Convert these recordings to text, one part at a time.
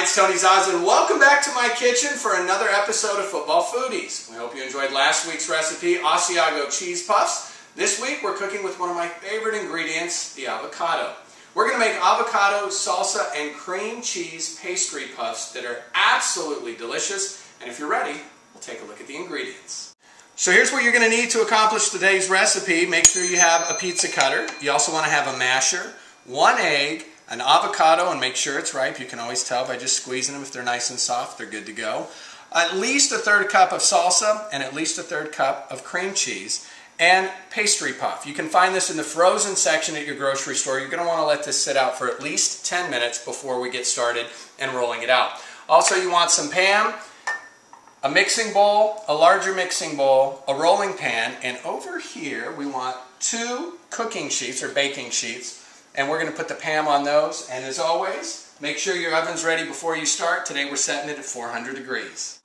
Hi, it's Tony Zaz, and welcome back to my kitchen for another episode of Football Foodies. We hope you enjoyed last week's recipe, Asiago cheese puffs. This week we're cooking with one of my favorite ingredients, the avocado. We're going to make avocado, salsa, and cream cheese pastry puffs that are absolutely delicious. And if you're ready, we'll take a look at the ingredients. So here's what you're going to need to accomplish today's recipe. Make sure you have a pizza cutter. You also want to have a masher, 1 egg, an avocado, and make sure it's ripe. You can always tell by just squeezing them. If they're nice and soft, they're good to go. At least a 1/3 cup of salsa and at least a 1/3 cup of cream cheese. And pastry puff. You can find this in the frozen section at your grocery store. You're going to want to let this sit out for at least 10 minutes before we get started and rolling it out. Also, you want some Pam, a mixing bowl, a larger mixing bowl, a rolling pan, and over here we want 2 cooking sheets or baking sheets. And we're going to put the Pam on those. And as always, make sure your oven's ready before you start. Today we're setting it at 400 degrees.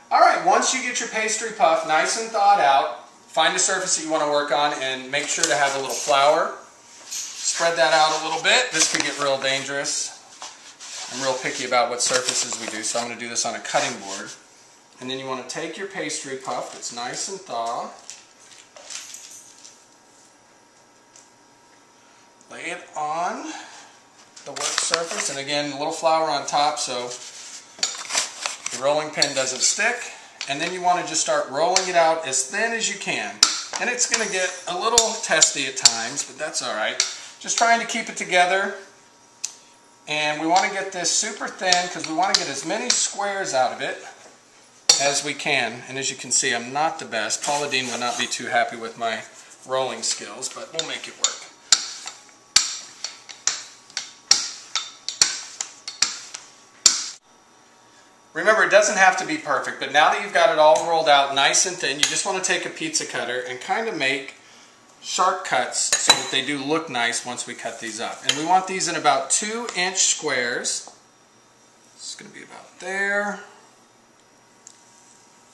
Alright, once you get your pastry puff nice and thawed out, find a surface that you want to work on and make sure to have a little flour. Spread that out a little bit. This could get real dangerous. I'm real picky about what surfaces we do, so I'm going to do this on a cutting board. And then you want to take your pastry puff that's nice and thawed. Lay it on the work surface, and again, a little flour on top so the rolling pin doesn't stick. And then you want to just start rolling it out as thin as you can. And it's going to get a little testy at times, but that's alright. Just trying to keep it together. And we want to get this super thin because we want to get as many squares out of it as we can. And as you can see, I'm not the best. Paula Dean would not be too happy with my rolling skills, but we'll make it work. Remember, it doesn't have to be perfect, but now that you've got it all rolled out nice and thin, you just want to take a pizza cutter and kind of make sharp cuts so that they do look nice once we cut these up. And we want these in about 2-inch squares. It's going to be about there.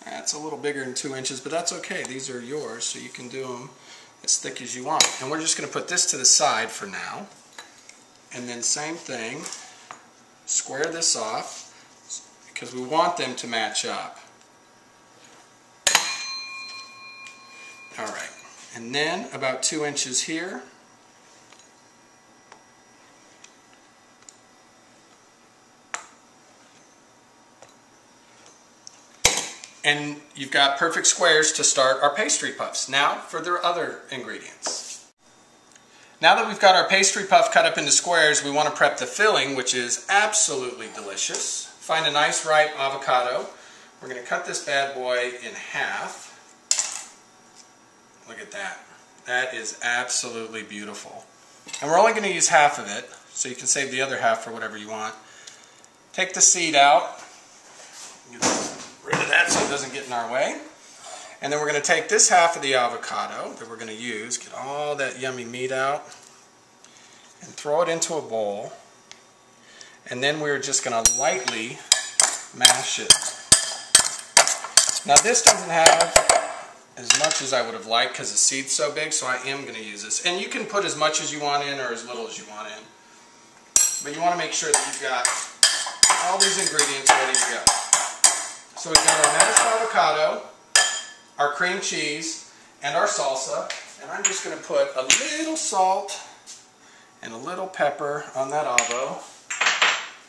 That's a little bigger than 2 inches, but that's okay. These are yours, so you can do them as thick as you want. And we're just going to put this to the side for now. And then same thing, square this off, because we want them to match up. Alright, and then about 2 inches here. And you've got perfect squares to start our pastry puffs. Now for the other ingredients. Now that we've got our pastry puff cut up into squares, we want to prep the filling, which is absolutely delicious. Find a nice ripe avocado. We're going to cut this bad boy in half. Look at that. That is absolutely beautiful. And we're only going to use half of it, so you can save the other half for whatever you want. Take the seed out. Get rid of that so it doesn't get in our way. And then we're going to take this half of the avocado that we're going to use, get all that yummy meat out, and throw it into a bowl. And then we're just going to lightly mash it. Now this doesn't have as much as I would have liked because the seed's so big, so I am going to use this. And you can put as much as you want in or as little as you want in. But you want to make sure that you've got all these ingredients ready to go. So we've got our mashed avocado, our cream cheese, and our salsa. And I'm just going to put a little salt and a little pepper on that avo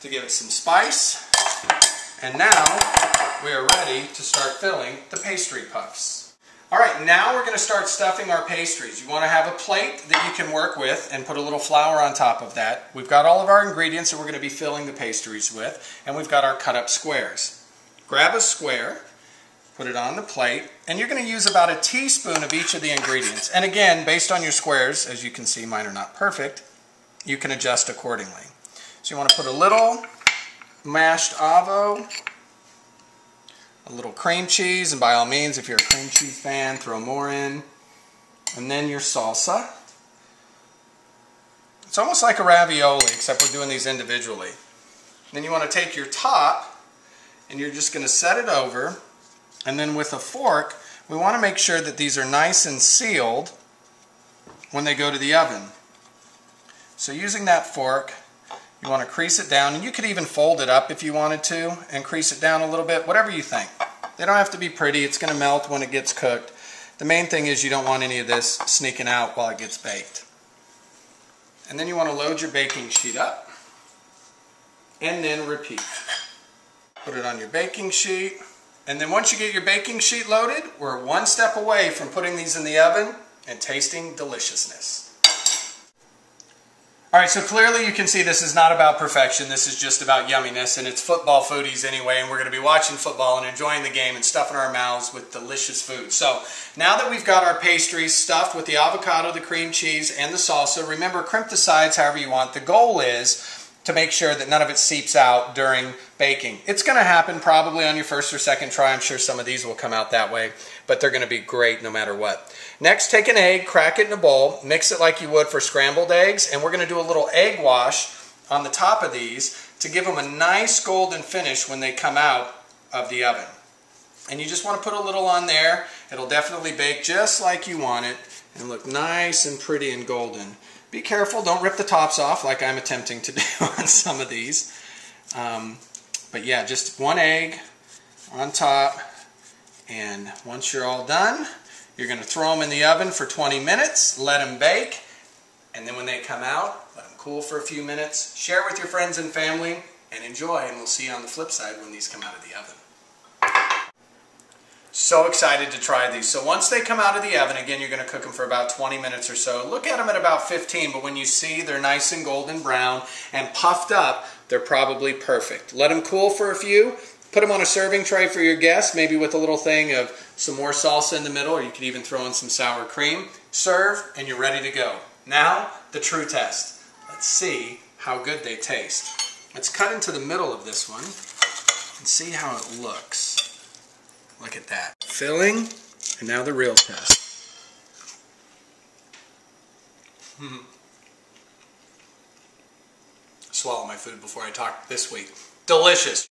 to give it some spice. And now we are ready to start filling the pastry puffs. Alright, now we're going to start stuffing our pastries. You want to have a plate that you can work with and put a little flour on top of that. We've got all of our ingredients that we're going to be filling the pastries with, and we've got our cut up squares. Grab a square, put it on the plate, and you're going to use about a teaspoon of each of the ingredients. And again, based on your squares, as you can see, mine are not perfect, you can adjust accordingly. So you want to put a little mashed avo, a little cream cheese, and by all means, if you're a cream cheese fan, throw more in. And then your salsa. It's almost like a ravioli, except we're doing these individually. Then you want to take your top, and you're just going to set it over. And then with a fork, we want to make sure that these are nice and sealed when they go to the oven. So using that fork, You want to crease it down, and you could even fold it up if you wanted to and crease it down a little bit, whatever you think. They don't have to be pretty. It's going to melt when it gets cooked. The main thing is you don't want any of this sneaking out while it gets baked. And then you want to load your baking sheet up and then repeat. Put it on your baking sheet, and then once you get your baking sheet loaded, we're one step away from putting these in the oven and tasting deliciousness. Alright, so clearly you can see this is not about perfection, this is just about yumminess, and it's football foodies anyway, and we're going to be watching football and enjoying the game and stuffing our mouths with delicious food. So, now that we've got our pastries stuffed with the avocado, the cream cheese, and the salsa, remember, crimp the sides however you want. The goal is to make sure that none of it seeps out during baking. It's going to happen probably on your first or second try. I'm sure some of these will come out that way, but they're going to be great no matter what. Next, take an egg, crack it in a bowl, mix it like you would for scrambled eggs, and we're going to do a little egg wash on the top of these to give them a nice golden finish when they come out of the oven. And you just want to put a little on there. It'll definitely bake just like you want it and look nice and pretty and golden. Be careful, don't rip the tops off like I'm attempting to do on some of these. But yeah, just one egg on top, and once you're all done, you're going to throw them in the oven for 20 minutes, let them bake, and then when they come out, let them cool for a few minutes, share with your friends and family, and enjoy, and we'll see you on the flip side when these come out of the oven. So excited to try these. So once they come out of the oven, again, you're going to cook them for about 20 minutes or so. Look at them at about 15, but when you see they're nice and golden brown and puffed up, they're probably perfect. Let them cool for a few. Put them on a serving tray for your guests, maybe with a little thing of some more salsa in the middle, or you could even throw in some sour cream. Serve, and you're ready to go. Now, the true test. Let's see how good they taste. Let's cut into the middle of this one and see how it looks. Look at that. Filling, and now the real test. Swallow my food before I talk this week. Delicious.